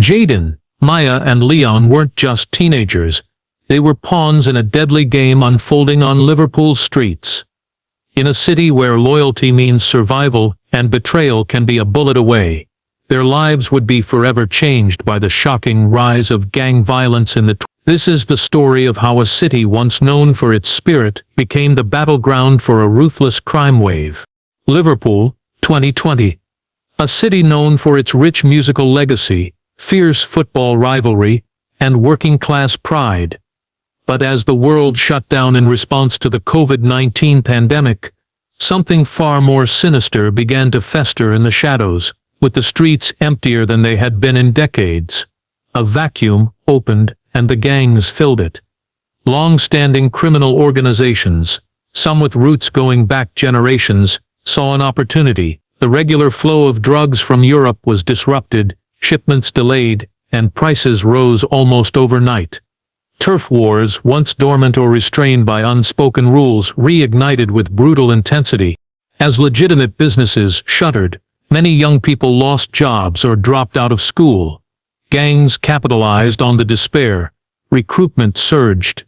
Jaden, Maya and Leon weren't just teenagers. They were pawns in a deadly game unfolding on Liverpool's streets. In a city where loyalty means survival and betrayal can be a bullet away, their lives would be forever changed by the shocking rise of gang violence in the This is the story of how a city once known for its spirit became the battleground for a ruthless crime wave. Liverpool, 2020. A city known for its rich musical legacy, fierce football rivalry, and working-class pride. But as the world shut down in response to the COVID-19 pandemic, something far more sinister began to fester in the shadows, with the streets emptier than they had been in decades. A vacuum opened, and the gangs filled it. Long-standing criminal organizations, some with roots going back generations, saw an opportunity. The regular flow of drugs from Europe was disrupted, shipments delayed, and prices rose almost overnight. Turf wars, once dormant or restrained by unspoken rules, reignited with brutal intensity. As legitimate businesses shuttered, many young people lost jobs or dropped out of school. Gangs capitalized on the despair. Recruitment surged.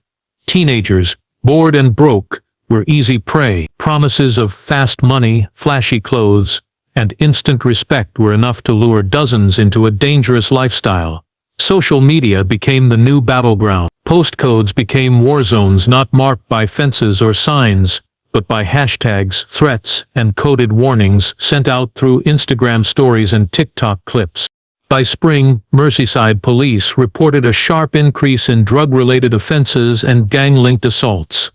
Teenagers, bored and broke, were easy prey. Promises of fast money, flashy clothes, and instant respect were enough to lure dozens into a dangerous lifestyle. Social media became the new battleground. Postcodes became war zones not marked by fences or signs, but by hashtags, threats, and coded warnings sent out through Instagram stories and TikTok clips. By spring, Merseyside police reported a sharp increase in drug-related offenses and gang-linked assaults.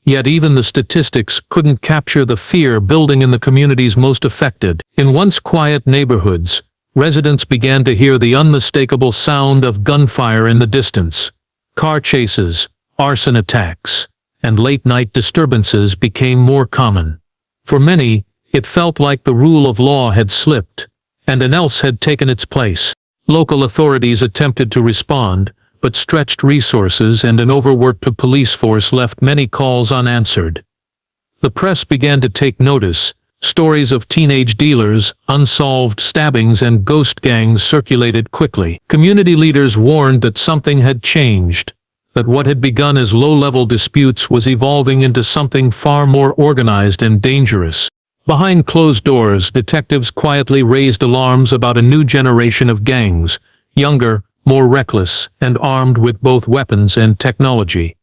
Yet even the statistics couldn't capture the fear building in the communities most affected. In once quiet neighborhoods, residents began to hear the unmistakable sound of gunfire in the distance. Car chases, arson attacks, and late-night disturbances became more common. For many, it felt like the rule of law had slipped, and an else had taken its place. Local authorities attempted to respond, but stretched resources and an overworked police force left many calls unanswered. The press began to take notice. Stories of teenage dealers, unsolved stabbings and ghost gangs circulated quickly. Community leaders warned that something had changed, that what had begun as low-level disputes was evolving into something far more organized and dangerous. Behind closed doors, detectives quietly raised alarms about a new generation of gangs, younger, more reckless, and armed with both weapons and technology.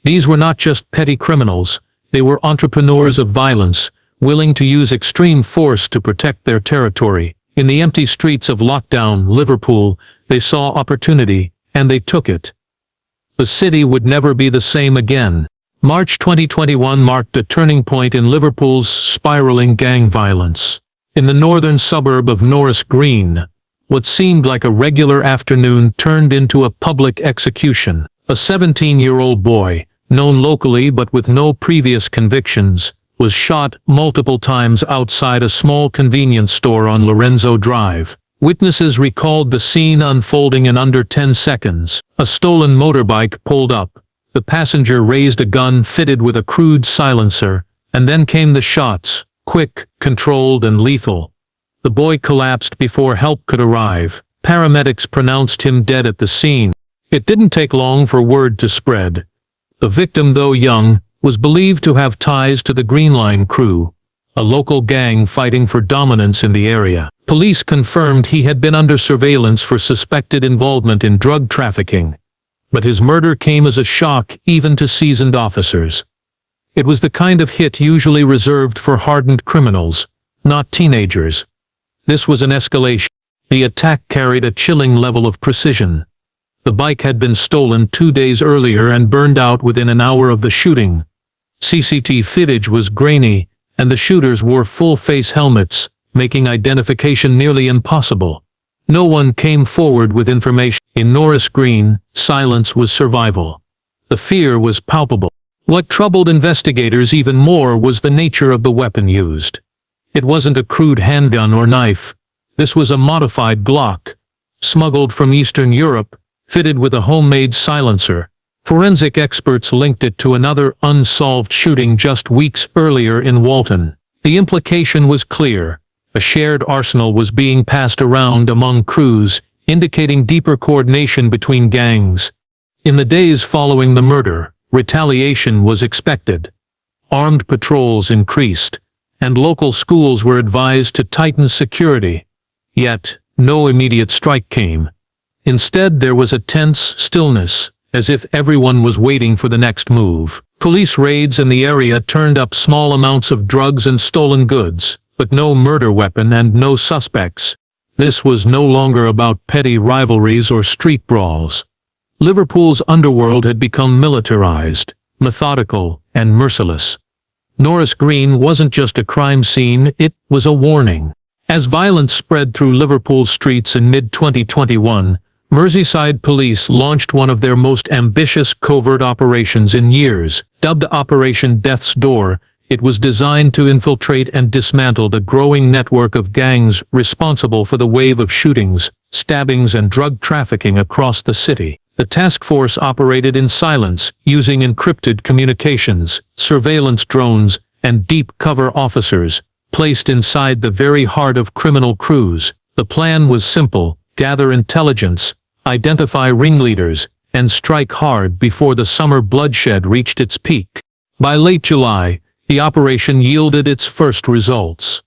These were not just petty criminals, they were entrepreneurs of violence, willing to use extreme force to protect their territory. In the empty streets of lockdown Liverpool, they saw opportunity, and they took it. The city would never be the same again. March 2021 marked a turning point in Liverpool's spiraling gang violence. In the northern suburb of Norris Green, what seemed like a regular afternoon turned into a public execution. A 17-year-old boy, known locally but with no previous convictions, was shot multiple times outside a small convenience store on Lorenzo Drive. Witnesses recalled the scene unfolding in under 10 seconds. A stolen motorbike pulled up. The passenger raised a gun fitted with a crude silencer, and then came the shots, quick, controlled, and lethal. The boy collapsed before help could arrive. Paramedics pronounced him dead at the scene. It didn't take long for word to spread. The victim, though young, was believed to have ties to the Green Line crew, a local gang fighting for dominance in the area. Police confirmed he had been under surveillance for suspected involvement in drug trafficking. But his murder came as a shock even to seasoned officers. It was the kind of hit usually reserved for hardened criminals, not teenagers. This was an escalation. The attack carried a chilling level of precision. The bike had been stolen 2 days earlier and burned out within an hour of the shooting. CCTV footage was grainy, and the shooters wore full-face helmets, making identification nearly impossible. No one came forward with information. In Norris Green, silence was survival. The fear was palpable. What troubled investigators even more was the nature of the weapon used. It wasn't a crude handgun or knife. This was a modified Glock, smuggled from Eastern Europe, fitted with a homemade silencer. Forensic experts linked it to another unsolved shooting just weeks earlier in Walton. The implication was clear. A shared arsenal was being passed around among crews, indicating deeper coordination between gangs. In the days following the murder, retaliation was expected. Armed patrols increased, and local schools were advised to tighten security. Yet, no immediate strike came. Instead, there was a tense stillness, as if everyone was waiting for the next move. Police raids in the area turned up small amounts of drugs and stolen goods, but no murder weapon and no suspects. This was no longer about petty rivalries or street brawls. Liverpool's underworld had become militarized, methodical, and merciless. Norris Green wasn't just a crime scene, it was a warning. As violence spread through Liverpool streets in mid-2021, Merseyside police launched one of their most ambitious covert operations in years. Dubbed Operation Death's Door, it was designed to infiltrate and dismantle the growing network of gangs responsible for the wave of shootings, stabbings and drug trafficking across the city. The task force operated in silence, using encrypted communications, surveillance drones, and deep cover officers, placed inside the very heart of criminal crews. The plan was simple: gather intelligence, identify ringleaders, and strike hard before the summer bloodshed reached its peak. By late July, the operation yielded its first results.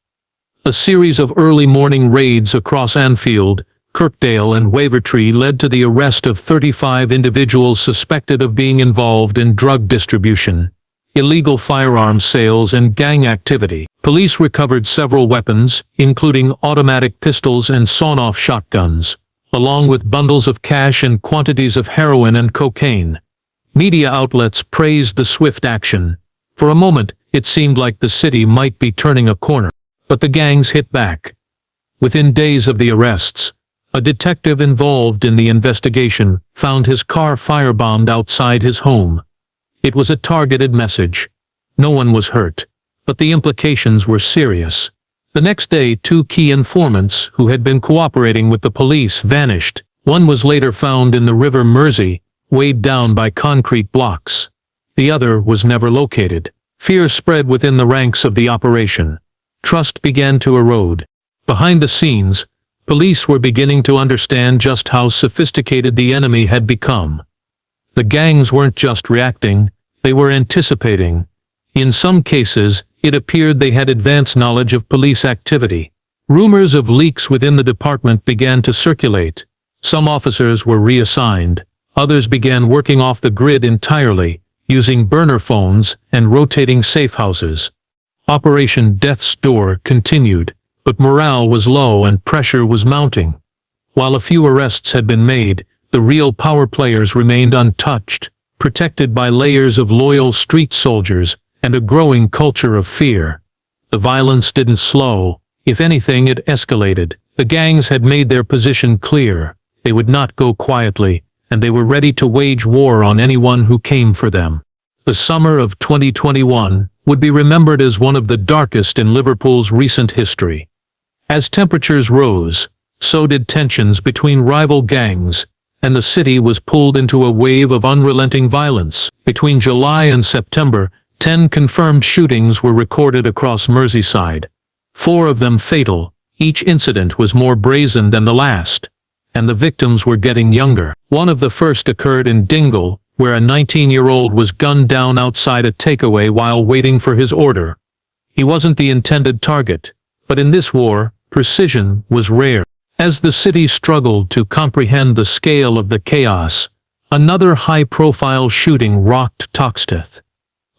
A series of early morning raids across Anfield, Kirkdale and Wavertree led to the arrest of 35 individuals suspected of being involved in drug distribution, illegal firearms sales and gang activity. Police recovered several weapons, including automatic pistols and sawn-off shotguns, along with bundles of cash and quantities of heroin and cocaine. Media outlets praised the swift action. For a moment, it seemed like the city might be turning a corner. But the gangs hit back. Within days of the arrests, a detective involved in the investigation found his car firebombed outside his home. It was a targeted message. No one was hurt, but the implications were serious. The next day, 2 key informants who had been cooperating with the police vanished. One was later found in the River Mersey, weighed down by concrete blocks. The other was never located. Fear spread within the ranks of the operation. Trust began to erode. Behind the scenes, police were beginning to understand just how sophisticated the enemy had become. The gangs weren't just reacting, they were anticipating. In some cases, it appeared they had advanced knowledge of police activity. Rumors of leaks within the department began to circulate. Some officers were reassigned. Others began working off the grid entirely, using burner phones and rotating safe houses. Operation Death's Door continued, but morale was low and pressure was mounting. While a few arrests had been made, the real power players remained untouched, protected by layers of loyal street soldiers and a growing culture of fear. The violence didn't slow. If anything, it escalated. The gangs had made their position clear. They would not go quietly, and they were ready to wage war on anyone who came for them. The summer of 2021 would be remembered as one of the darkest in Liverpool's recent history. As temperatures rose, so did tensions between rival gangs, and the city was pulled into a wave of unrelenting violence. Between July and September, 10 confirmed shootings were recorded across Merseyside. 4 of them fatal. Each incident was more brazen than the last, and the victims were getting younger. One of the first occurred in Dingle, where a 19-year-old was gunned down outside a takeaway while waiting for his order. He wasn't the intended target, but in this war, precision was rare. As the city struggled to comprehend the scale of the chaos, another high-profile shooting rocked Toxteth.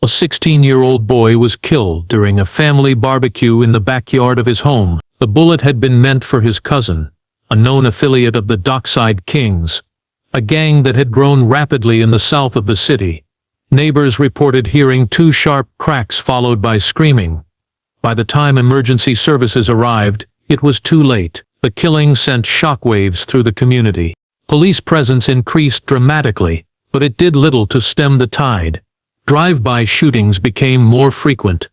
A 16-year-old boy was killed during a family barbecue in the backyard of his home. The bullet had been meant for his cousin, a known affiliate of the Dockside Kings, a gang that had grown rapidly in the south of the city. Neighbors reported hearing 2 sharp cracks followed by screaming. By the time emergency services arrived, it was too late. The killing sent shockwaves through the community. Police presence increased dramatically, but it did little to stem the tide. Drive-by shootings became more frequent.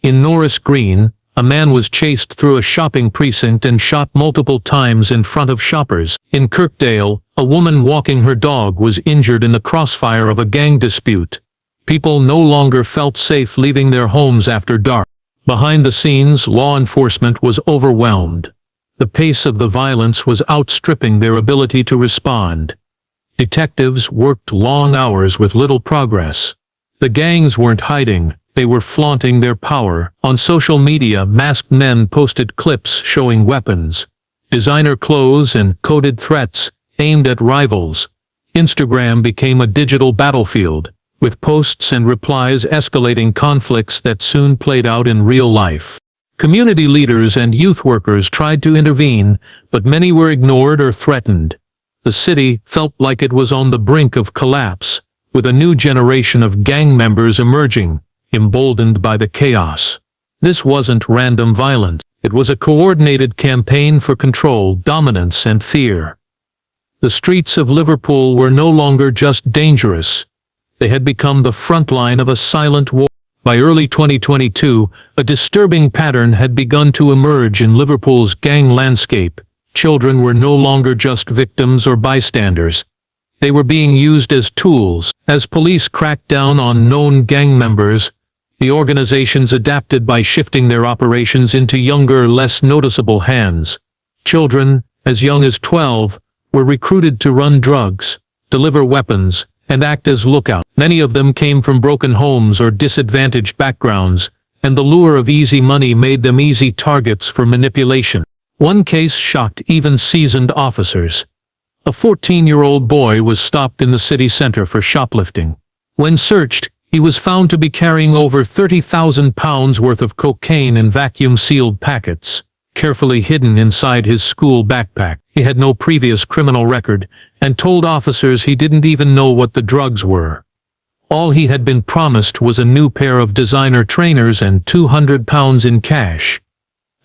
In Norris Green, a man was chased through a shopping precinct and shot multiple times in front of shoppers. In Kirkdale, a woman walking her dog was injured in the crossfire of a gang dispute. People no longer felt safe leaving their homes after dark. Behind the scenes, law enforcement was overwhelmed. The pace of the violence was outstripping their ability to respond. Detectives worked long hours with little progress. The gangs weren't hiding, they were flaunting their power. On social media, masked men posted clips showing weapons, designer clothes and coded threats aimed at rivals. Instagram became a digital battlefield, with posts and replies escalating conflicts that soon played out in real life. Community leaders and youth workers tried to intervene, but many were ignored or threatened. The city felt like it was on the brink of collapse, with a new generation of gang members emerging, emboldened by the chaos. This wasn't random violence. It was a coordinated campaign for control, dominance, and fear. The streets of Liverpool were no longer just dangerous. They had become the front line of a silent war. By early 2022, a disturbing pattern had begun to emerge in Liverpool's gang landscape. Children were no longer just victims or bystanders. They were being used as tools. As police cracked down on known gang members, the organizations adapted by shifting their operations into younger, less noticeable hands. Children, as young as 12, were recruited to run drugs, deliver weapons, and act as lookouts. Many of them came from broken homes or disadvantaged backgrounds, and the lure of easy money made them easy targets for manipulation. One case shocked even seasoned officers. A 14-year-old boy was stopped in the city center for shoplifting. When searched, he was found to be carrying over £30,000 worth of cocaine in vacuum-sealed packets, carefully hidden inside his school backpack. He had no previous criminal record, and told officers he didn't even know what the drugs were. All he had been promised was a new pair of designer trainers and £200 in cash.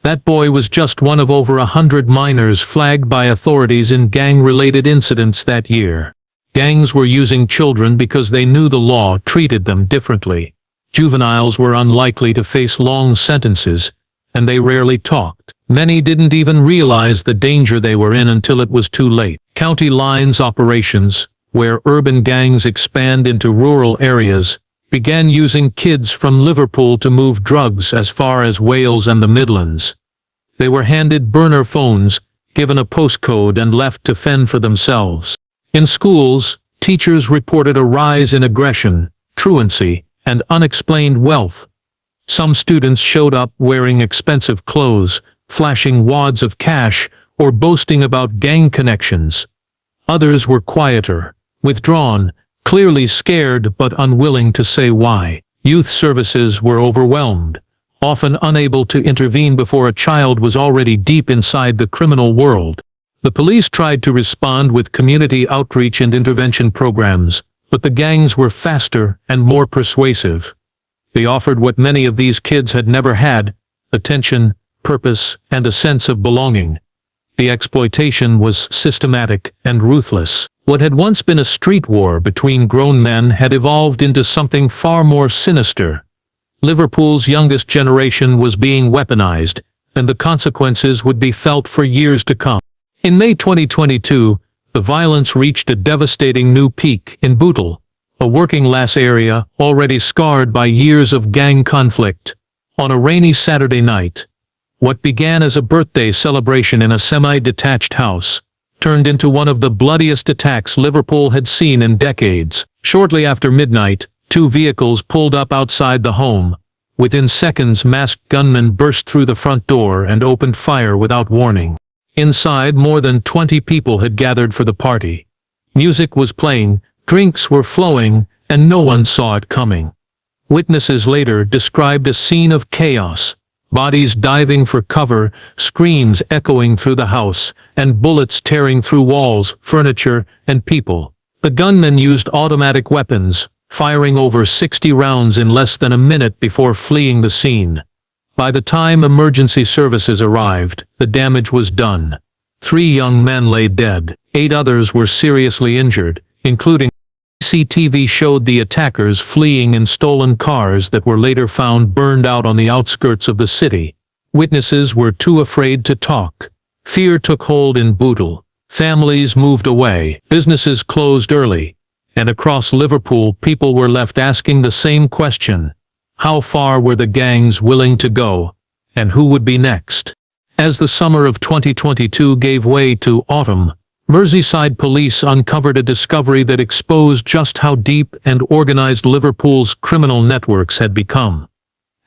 That boy was just one of over 100 minors flagged by authorities in gang-related incidents that year. Gangs were using children because they knew the law treated them differently. Juveniles were unlikely to face long sentences, and they rarely talked. Many didn't even realize the danger they were in until it was too late. County lines operations, where urban gangs expand into rural areas, began using kids from Liverpool to move drugs as far as Wales and the Midlands. They were handed burner phones, given a postcode, and left to fend for themselves. In schools, teachers reported a rise in aggression, truancy, and unexplained wealth. Some students showed up wearing expensive clothes, flashing wads of cash, or boasting about gang connections. Others were quieter, withdrawn, clearly scared but unwilling to say why. Youth services were overwhelmed, often unable to intervene before a child was already deep inside the criminal world. The police tried to respond with community outreach and intervention programs, but the gangs were faster and more persuasive. They offered what many of these kids had never had: attention, purpose, and a sense of belonging. The exploitation was systematic and ruthless. What had once been a street war between grown men had evolved into something far more sinister. Liverpool's youngest generation was being weaponized, and the consequences would be felt for years to come. In May 2022, the violence reached a devastating new peak in Bootle, a working-class area already scarred by years of gang conflict. On a rainy Saturday night, what began as a birthday celebration in a semi-detached house turned into one of the bloodiest attacks Liverpool had seen in decades. Shortly after midnight, two vehicles pulled up outside the home. Within seconds, masked gunmen burst through the front door and opened fire without warning. Inside, more than 20 people had gathered for the party. Music was playing, drinks were flowing, and no one saw it coming. Witnesses later described a scene of chaos. Bodies diving for cover, screams echoing through the house, and bullets tearing through walls, furniture, and people. The gunmen used automatic weapons, firing over 60 rounds in less than a minute before fleeing the scene. By the time emergency services arrived, the damage was done. 3 young men lay dead. 8 others were seriously injured, including CCTV showed the attackers fleeing in stolen cars that were later found burned out on the outskirts of the city. Witnesses were too afraid to talk. Fear took hold in Bootle. Families moved away, businesses closed early, and across Liverpool people were left asking the same question: how far were the gangs willing to go, and who would be next? As the summer of 2022 gave way to autumn, Merseyside police uncovered a discovery that exposed just how deep and organized Liverpool's criminal networks had become.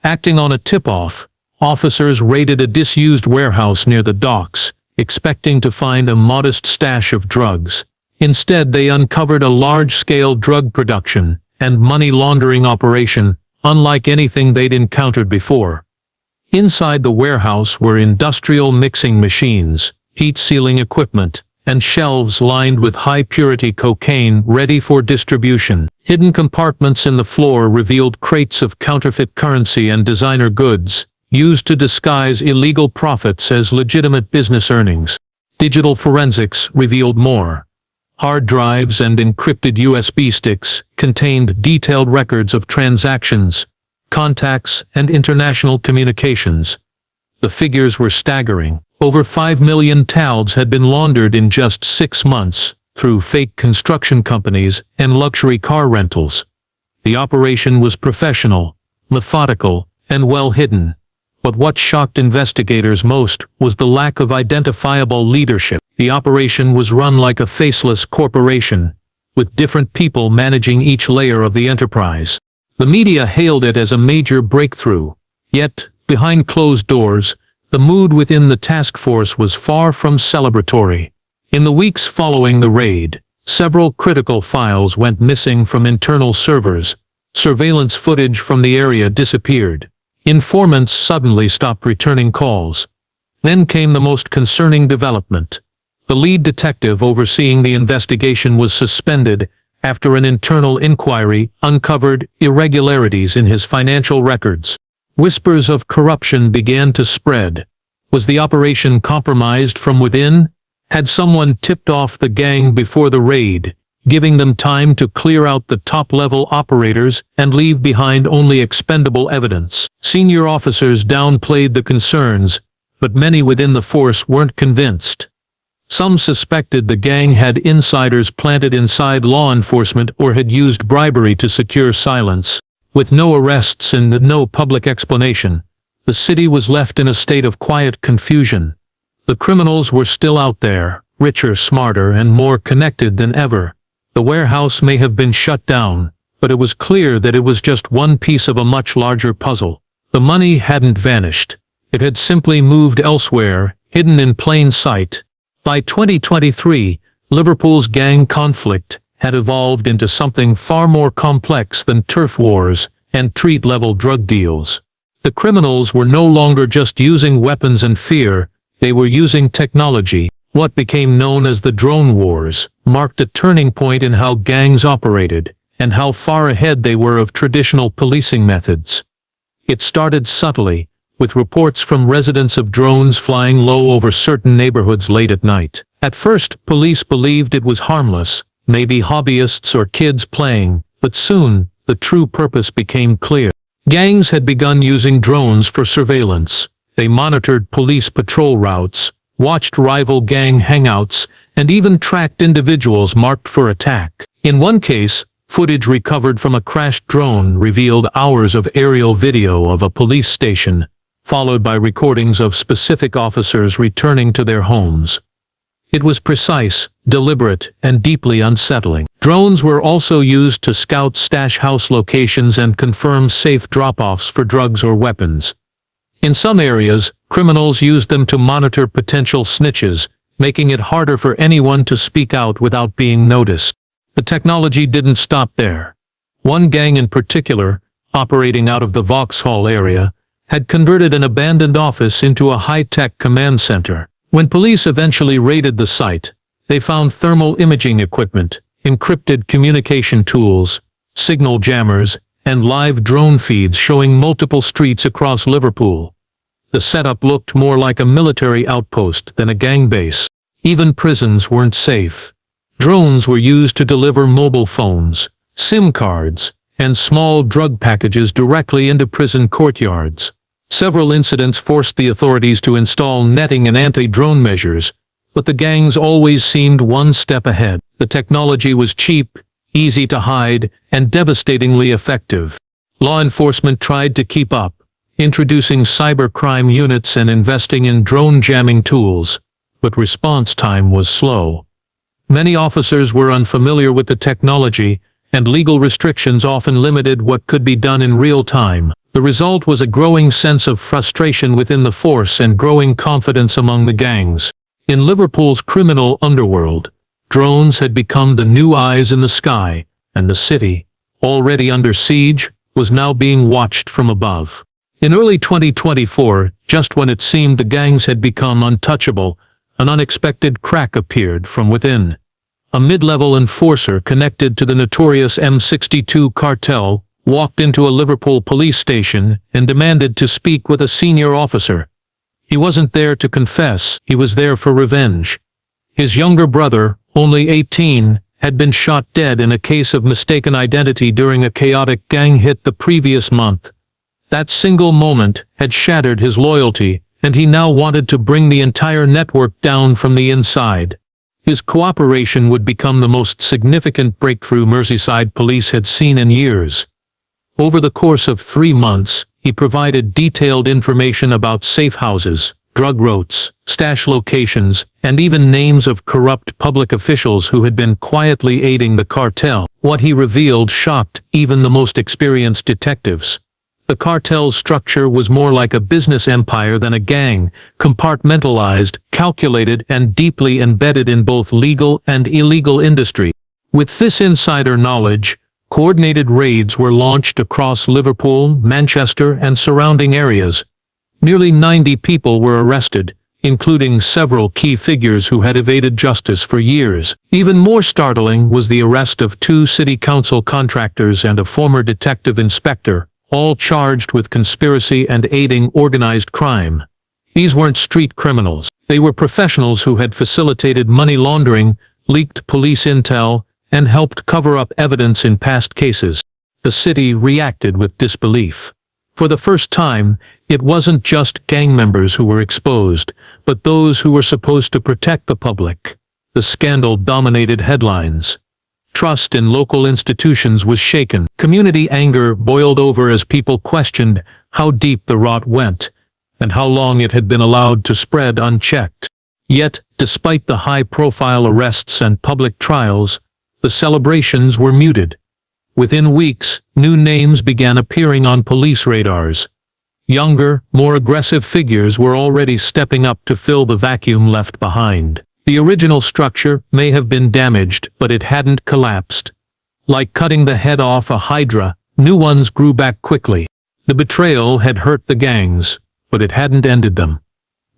Acting on a tip-off, officers raided a disused warehouse near the docks, expecting to find a modest stash of drugs. Instead, they uncovered a large-scale drug production and money laundering operation, unlike anything they'd encountered before. Inside the warehouse were industrial mixing machines, heat-sealing equipment, and shelves lined with high-purity cocaine ready for distribution. Hidden compartments in the floor revealed crates of counterfeit currency and designer goods, used to disguise illegal profits as legitimate business earnings. Digital forensics revealed more. Hard drives and encrypted USB sticks contained detailed records of transactions, contacts, and international communications. The figures were staggering. Over 5 million tals had been laundered in just 6 months, through fake construction companies and luxury car rentals. The operation was professional, methodical, and well hidden. But what shocked investigators most was the lack of identifiable leadership. The operation was run like a faceless corporation, with different people managing each layer of the enterprise. The media hailed it as a major breakthrough. Yet, behind closed doors, the mood within the task force was far from celebratory. In the weeks following the raid, several critical files went missing from internal servers. Surveillance footage from the area disappeared. Informants suddenly stopped returning calls. Then came the most concerning development. The lead detective overseeing the investigation was suspended after an internal inquiry uncovered irregularities in his financial records. Whispers of corruption began to spread. Was the operation compromised from within? Had someone tipped off the gang before the raid, giving them time to clear out the top-level operators and leave behind only expendable evidence? Senior officers downplayed the concerns, but many within the force weren't convinced. Some suspected the gang had insiders planted inside law enforcement or had used bribery to secure silence. With no arrests and no public explanation, the city was left in a state of quiet confusion. The criminals were still out there, richer, smarter, and more connected than ever. The warehouse may have been shut down, but it was clear that it was just one piece of a much larger puzzle. The money hadn't vanished. It had simply moved elsewhere, hidden in plain sight. By 2023, Liverpool's gang conflict had evolved into something far more complex than turf wars and street-level drug deals. The criminals were no longer just using weapons and fear, they were using technology. What became known as the drone wars marked a turning point in how gangs operated and how far ahead they were of traditional policing methods. It started subtly, with reports from residents of drones flying low over certain neighborhoods late at night. At first, police believed it was harmless, maybe hobbyists or kids playing, but soon, the true purpose became clear. Gangs had begun using drones for surveillance. They monitored police patrol routes, watched rival gang hangouts, and even tracked individuals marked for attack. In one case, footage recovered from a crashed drone revealed hours of aerial video of a police station, followed by recordings of specific officers returning to their homes. It was precise, deliberate, and deeply unsettling. Drones were also used to scout stash house locations and confirm safe drop-offs for drugs or weapons. In some areas, criminals used them to monitor potential snitches, making it harder for anyone to speak out without being noticed. The technology didn't stop there. One gang in particular, operating out of the Vauxhall area, had converted an abandoned office into a high-tech command center. When police eventually raided the site, they found thermal imaging equipment, encrypted communication tools, signal jammers, and live drone feeds showing multiple streets across Liverpool. The setup looked more like a military outpost than a gang base. Even prisons weren't safe. Drones were used to deliver mobile phones, SIM cards, and small drug packages directly into prison courtyards. Several incidents forced the authorities to install netting and anti-drone measures, but the gangs always seemed one step ahead. The technology was cheap, easy to hide, and devastatingly effective. Law enforcement tried to keep up, introducing cybercrime units and investing in drone jamming tools, but response time was slow. Many officers were unfamiliar with the technology, and legal restrictions often limited what could be done in real time. The result was a growing sense of frustration within the force and growing confidence among the gangs. In Liverpool's criminal underworld, drones had become the new eyes in the sky, and the city, already under siege, was now being watched from above. In early 2024, just when it seemed the gangs had become untouchable, an unexpected crack appeared from within. A mid-level enforcer connected to the notorious M62 Cartel walked into a Liverpool police station and demanded to speak with a senior officer. He wasn't there to confess, he was there for revenge. His younger brother, only 18, had been shot dead in a case of mistaken identity during a chaotic gang hit the previous month. That single moment had shattered his loyalty, and he now wanted to bring the entire network down from the inside. His cooperation would become the most significant breakthrough Merseyside police had seen in years. Over the course of 3 months, he provided detailed information about safe houses, drug routes, stash locations, and even names of corrupt public officials who had been quietly aiding the cartel. What he revealed shocked even the most experienced detectives. The cartel's structure was more like a business empire than a gang, compartmentalized, calculated, and deeply embedded in both legal and illegal industry. With this insider knowledge, coordinated raids were launched across Liverpool, Manchester, and surrounding areas. Nearly 90 people were arrested, including several key figures who had evaded justice for years. Even more startling was the arrest of 2 city council contractors and a former detective inspector, all charged with conspiracy and aiding organized crime. These weren't street criminals. They were professionals who had facilitated money laundering, leaked police intel, and helped cover up evidence in past cases. The city reacted with disbelief. For the first time, it wasn't just gang members who were exposed, but those who were supposed to protect the public. The scandal dominated headlines. Trust in local institutions was shaken. Community anger boiled over as people questioned how deep the rot went, and how long it had been allowed to spread unchecked. Yet, despite the high-profile arrests and public trials, the celebrations were muted. Within weeks, new names began appearing on police radars. Younger, more aggressive figures were already stepping up to fill the vacuum left behind. The original structure may have been damaged, but it hadn't collapsed. Like cutting the head off a hydra, new ones grew back quickly. The betrayal had hurt the gangs, but it hadn't ended them.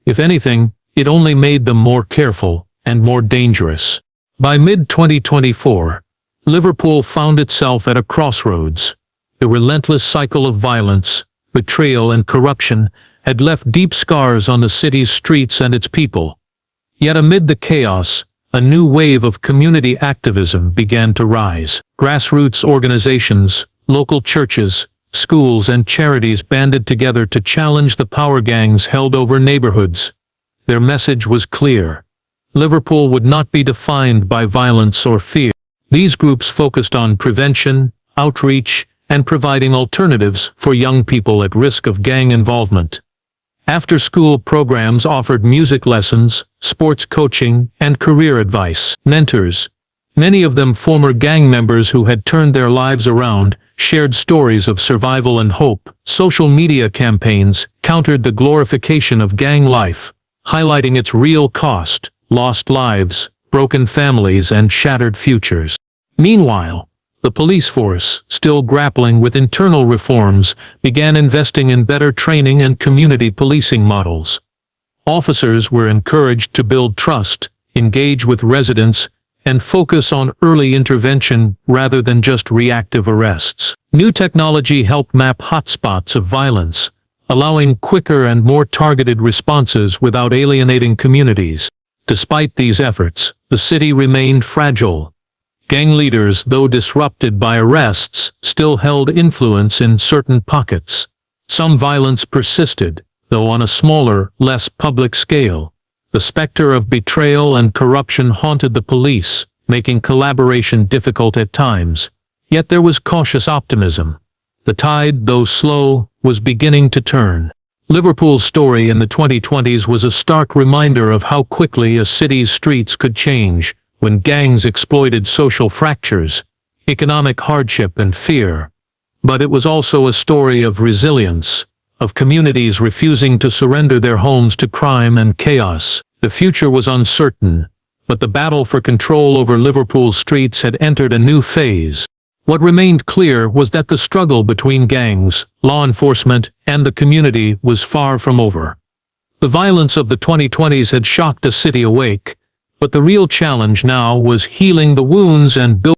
If anything, it only made them more careful and more dangerous. By mid-2024, Liverpool found itself at a crossroads. The relentless cycle of violence, betrayal, and corruption had left deep scars on the city's streets and its people. Yet amid the chaos, a new wave of community activism began to rise. Grassroots organizations, local churches, schools, and charities banded together to challenge the power gangs held over neighborhoods. Their message was clear. Liverpool would not be defined by violence or fear. These groups focused on prevention, outreach, and providing alternatives for young people at risk of gang involvement. After-school programs offered music lessons, sports coaching, and career advice. Mentors, many of them former gang members who had turned their lives around, shared stories of survival and hope. Social media campaigns countered the glorification of gang life, highlighting its real cost: lost lives, broken families, and shattered futures. Meanwhile, the police force, still grappling with internal reforms, began investing in better training and community policing models. Officers were encouraged to build trust, engage with residents, and focus on early intervention rather than just reactive arrests. New technology helped map hotspots of violence, allowing quicker and more targeted responses without alienating communities. Despite these efforts, the city remained fragile. Gang leaders, though disrupted by arrests, still held influence in certain pockets. Some violence persisted, though on a smaller, less public scale. The specter of betrayal and corruption haunted the police, making collaboration difficult at times. Yet there was cautious optimism. The tide, though slow, was beginning to turn. Liverpool's story in the 2020s was a stark reminder of how quickly a city's streets could change when gangs exploited social fractures, economic hardship and fear. But it was also a story of resilience, of communities refusing to surrender their homes to crime and chaos. The future was uncertain, but the battle for control over Liverpool's streets had entered a new phase. What remained clear was that the struggle between gangs, law enforcement, and the community was far from over. The violence of the 2020s had shocked a city awake, but the real challenge now was healing the wounds and building